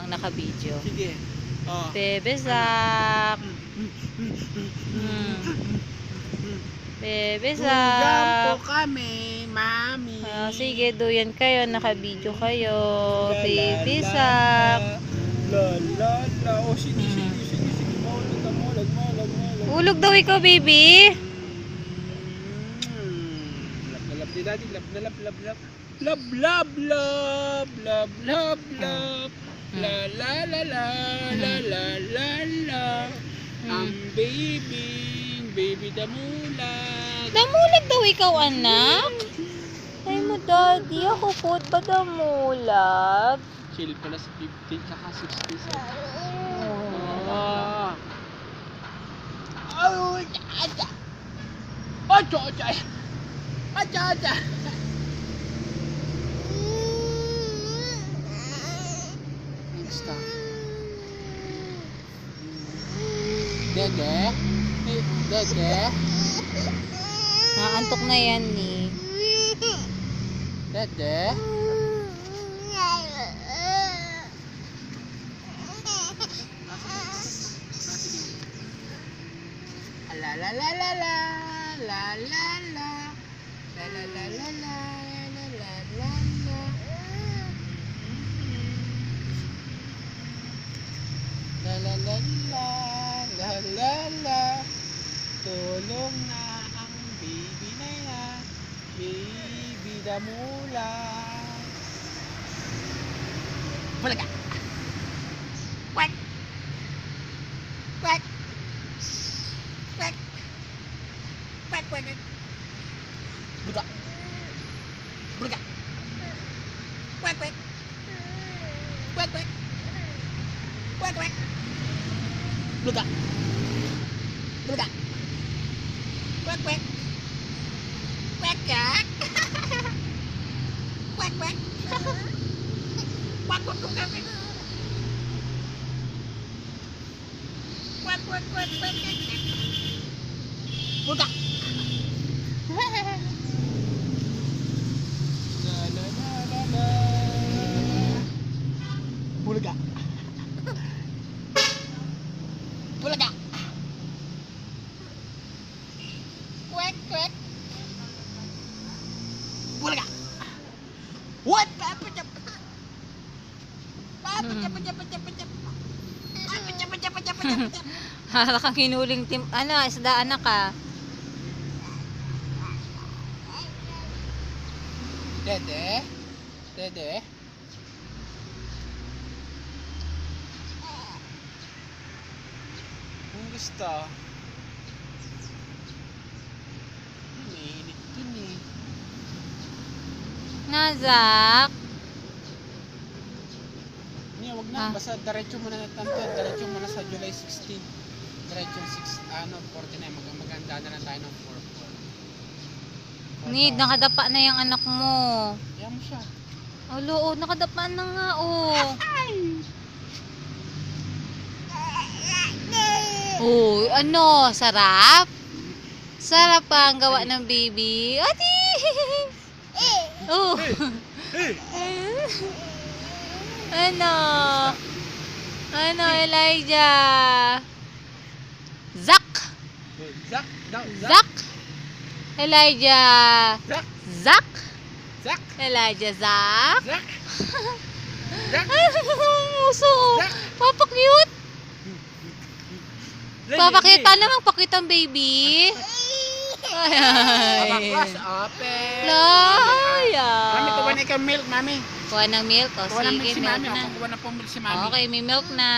naka-video. Sige. Oh. Bebe Zak. Bebe Duyan po Zak. kami, mami. Sige, duyan kayo. Naka-video kayo. La, Baby la, Zak. La la la. Oh, sige. Maulog ka, maulog. Ulog daw ikaw, baby. Lap na lap ni daddy. Lap. Lap. La la la la. Ang baby damulag. Damulag daw ikaw, anak. Ay mo, daddy. Ako po ba damulag? Chill pala sa 15 tsaka 60 cents. Oh. Acha. Basta. Dede. Naantok na yan, ni. Dede. La la la la la la la la la la la la la la la la. La la la la la la. Tulong na ang baby na yan, baby damula. Bulaga. Quack. Quack. Quack. Quack, quack, quack. Bulaga. Bulaga. Quack, quack. Quack, quack. Quack, quack. Bulaga. Bulaga. Quack, quack. Quack, quack. Quack, quack. Quack, quack, quack, quack. Quack, quack, quack, quack, quack. Bulaga. La la la la la. Bulaga. Bulaga. Quack, quack. Bulaga. What? Hala kang hinuling tim... Ano, isda anak ka. Dede. Ang gusto. Mainit dun eh. Nazak. Niya, wag Ah. na. Basta diretso muna na tanto. Diretso muna sa July 16. Diretso 49. Maganda na lang tayo ng 4-4. Ni, nakadapa na yung anak mo. Kaya mo siya. Alo, nakadapa na nga, oh. Oh, ano, sarap? Sarap pa ang gawa ng baby. Ati! Oh. Ano? Ano, Elijah? Zak! Zak! Zak! Elijah! Zak! Zak! Zak! Elijah, Zak! Zak! Zak! Ay, uso! Zak! Papa cute! Papa cute, naman pakitang baby. Ay, Abaklas, open. Laya. Mami, kuha na ikaw milk, mami. Kuha ng milk. O, Kuha na milk sige, si milk mami. na. Kuha na po milk si mami. Okay, may milk na.